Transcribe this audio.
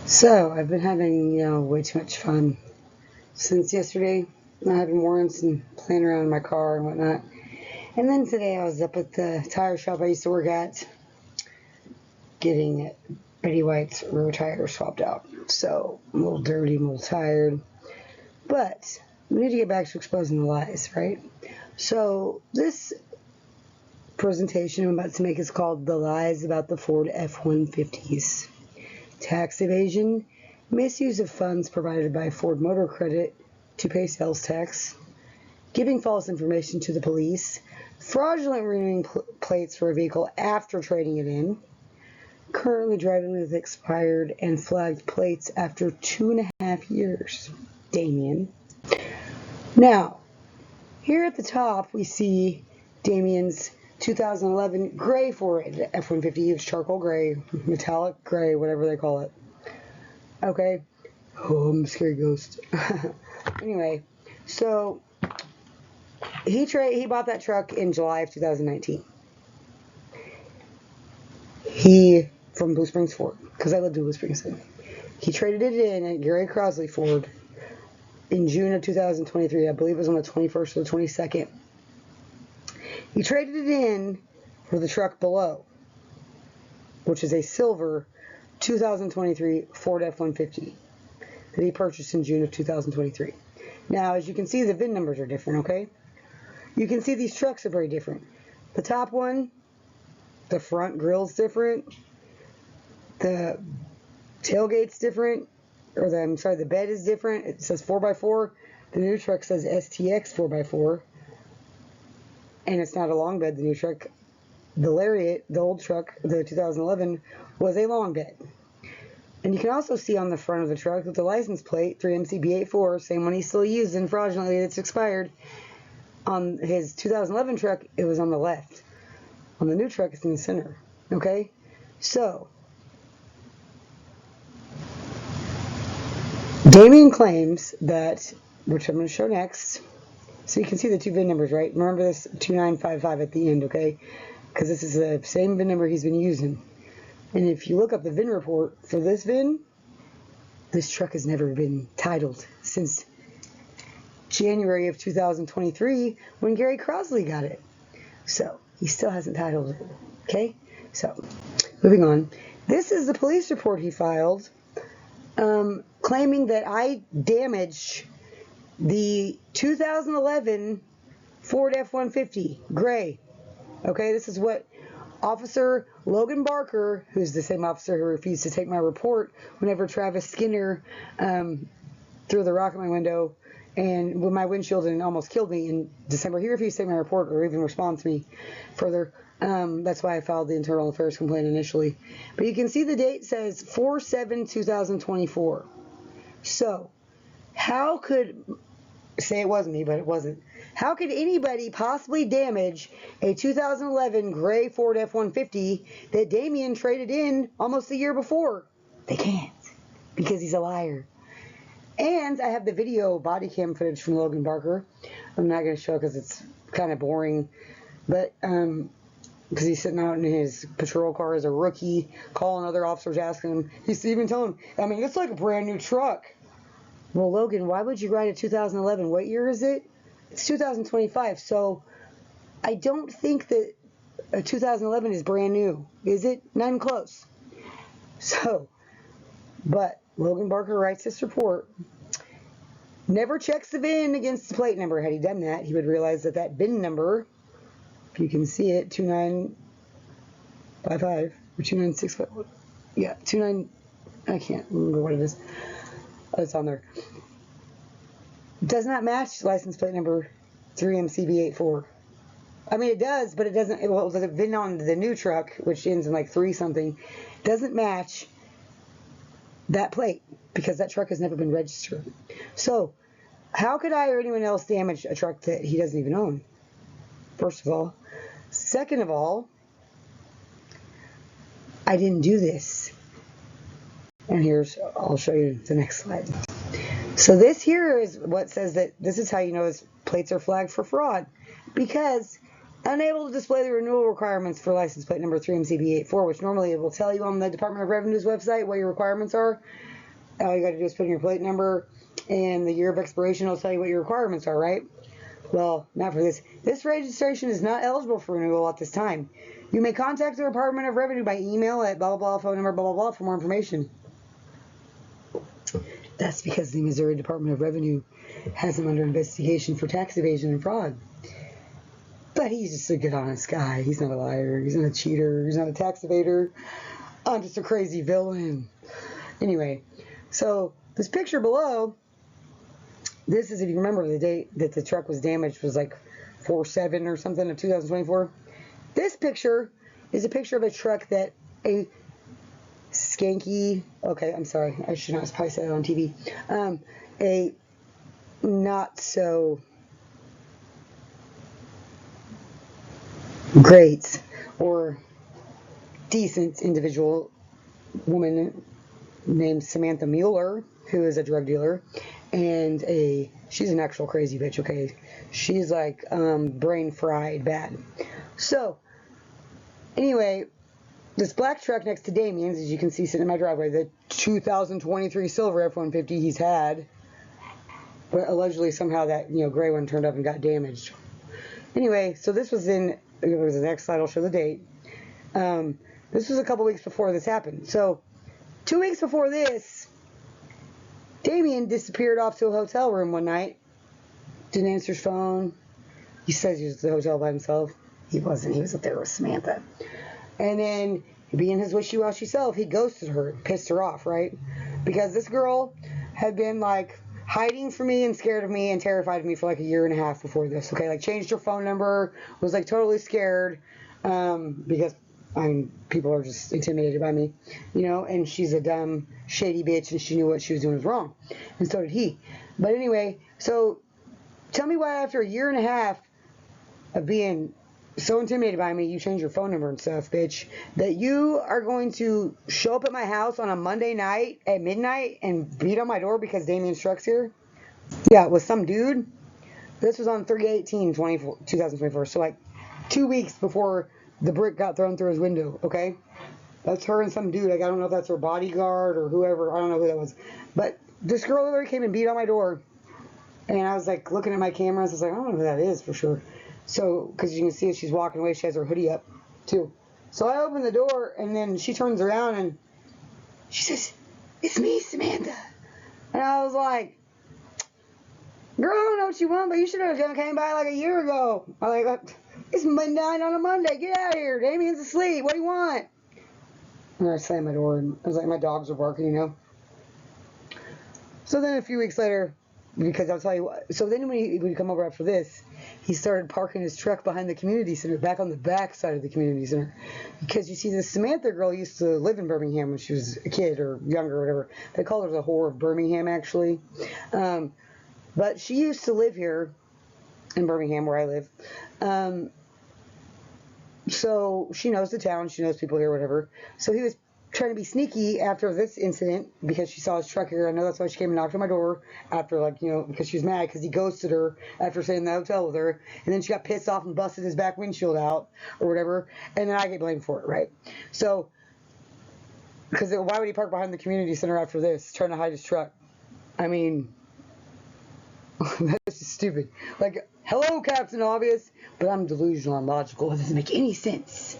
So, I've been having, way too much fun since yesterday, not having warrants and playing around in my car and whatnot. And then today I was up at the tire shop I used to work at getting Betty White's rear tire swapped out. So, I'm a little dirty, I'm a little tired. But, we need to get back to exposing the lies, right? So, this presentation I'm about to make is called The Lies About the Ford F-150's. Tax evasion, misuse of funds provided by Ford Motor Credit to pay sales tax, giving false information to the police, fraudulent renewing plates for a vehicle after trading it in, currently driving with expired and flagged plates after 2.5 years. Damien. Now, here at the top we see Damien's 2011 gray Ford F-150. It's charcoal gray, metallic gray, whatever they call it. Okay. Oh, I'm a scary ghost. Anyway, so he bought that truck in July of 2019. From Blue Springs Ford, because I lived in Blue Springs. He traded it in at Gary Crosley Ford in June of 2023. I believe it was on the 21st or the 22nd. He traded it in for the truck below, which is a silver 2023 Ford F-150 that he purchased in June of 2023. Now, as you can see, the VIN numbers are different, okay? You can see these trucks are very different. The top one, the front grill's different. The tailgate's different. The bed is different. It says 4x4. The new truck says STX 4x4. And it's not a long bed, the new truck. The Lariat, the old truck, the 2011, was a long bed. And you can also see on the front of the truck that the license plate, 3MCB84, same one he's still using fraudulently, that's expired. On his 2011 truck, it was on the left. On the new truck, it's in the center. Okay? So, Damien claims that, which I'm going to show next, so you can see the two VIN numbers, right? Remember this 2955 at the end, okay? Because this is the same VIN number he's been using. And if you look up the VIN report for this VIN, this truck has never been titled since January of 2023 when Gary Crosley got it. So, he still hasn't titled it. Okay? So, moving on. This is the police report he filed claiming that I damaged the 2011 Ford F-150 gray. Okay, this is what Officer Logan Barker, who's the same officer who refused to take my report whenever Travis Skinner threw the rock at my window and with my windshield and almost killed me in December. He refused to take my report or even respond to me further. That's why I filed the internal affairs complaint initially. But you can see the date says 4/7/2024. So, how could, say it wasn't me, but it wasn't. How could anybody possibly damage a 2011 gray Ford F-150 that Damien traded in almost a year before? They can't, because he's a liar. And I have the video body cam footage from Logan Barker. I'm not going to show it because it's kind of boring. But, because he's sitting out in his patrol car as a rookie, calling other officers, asking him, he's even telling him, it's like a brand new truck. Well, Logan, why would you ride a 2011? What year is it? It's 2025. So I don't think that a 2011 is brand new. Is it? Not even close. So, but Logan Barker writes this report. Never checks the VIN against the plate number. Had he done that, he would realize that that VIN number, if you can see it, 2955 or 2965. Yeah, 29. I can't remember what it is. Oh, it's on there. Does not match license plate number 3MCB84. It does, but it doesn't. Well, the VIN on the new truck, which ends in like 3 something, doesn't match that plate because that truck has never been registered. So, how could I or anyone else damage a truck that he doesn't even own? First of all. Second of all, I didn't do this. And I'll show you the next slide. So this here is what says that this is how you know his plates are flagged for fraud. Because Unable to display the renewal requirements for license plate number 3MCB84, which normally it will tell you on the Department of Revenue's website what your requirements are. All you got to do is put in your plate number and the year of expiration will tell you what your requirements are, right? Well, not for this. This registration is not eligible for renewal at this time. You may contact the Department of Revenue by email at blah, blah, blah, phone number, blah, blah, blah, for more information. That's because the Missouri Department of Revenue has him under investigation for tax evasion and fraud. But he's just a good, honest guy. He's not a liar. He's not a cheater. He's not a tax evader. I'm just a crazy villain. Anyway, so this picture below, this is, if you remember, the date that the truck was damaged was like 4/7 or something of 2024. This picture is a picture of a truck that a skanky, okay, I'm sorry, I should not probably say that on TV, a not so great or decent individual woman named Samantha Mueller, who is a drug dealer, and she's an actual crazy bitch, okay? She's like brain fried bad. So, anyway, this black truck next to Damien's, as you can see sitting in my driveway, the 2023 silver F-150 he's had, but allegedly somehow that, gray one turned up and got damaged. Anyway, so this was it was the next slide, I'll show the date. This was a couple weeks before this happened. So, 2 weeks before this, Damien disappeared off to a hotel room one night. Didn't answer his phone. He says he was at the hotel by himself. He wasn't. He was up there with Samantha. And then, being his wishy-washy self, he ghosted her, pissed her off, right? Because this girl had been, like, hiding from me and scared of me and terrified of me for, like, a year and a half before this, okay? Like, changed her phone number, was, like, totally scared, because, people are just intimidated by me, and she's a dumb, shady bitch, and she knew what she was doing was wrong. And so did he. But anyway, so, tell me why after a year and a half of being so intimidated by me, you change your phone number and stuff, bitch, that you are going to show up at my house on a Monday night at midnight and beat on my door because Damien's truck's here? Yeah, with some dude. This was on 3/18/2024, so like 2 weeks before the brick got thrown through his window, okay? That's her and some dude. Like, I don't know if that's her bodyguard or whoever. I don't know who that was. But this girl literally came and beat on my door. And I was like looking at my cameras. I was like, I don't know who that is for sure. So, because you can see as she's walking away, she has her hoodie up, too. So I open the door, and then she turns around, and she says, "It's me, Samantha." And I was like, "Girl, I don't know what you want, but you should have came by like a year ago." I was like, "It's midnight on a Monday. Get out of here. Damien's asleep. What do you want?" And I slammed my door, and I was like, my dogs were barking, So then a few weeks later, because I'll tell you what, so then when he come over after this, he started parking his truck behind the community center, back on the back side of the community center. Because you see, this Samantha girl used to live in Birmingham when she was a kid or younger or whatever. They called her the whore of Birmingham, actually. But she used to live here in Birmingham, where I live. So she knows the town, she knows people here, whatever. So he was trying to be sneaky after this incident because she saw his truck here. I know that's why she came and knocked on my door after, like, because she was mad because he ghosted her after staying in the hotel with her. And then she got pissed off and busted his back windshield out or whatever. And then I get blamed for it, right? So, because why would he park behind the community center after this, trying to hide his truck? I mean, that's just stupid. Like, hello, Captain Obvious, but I'm delusional and logical. It doesn't make any sense.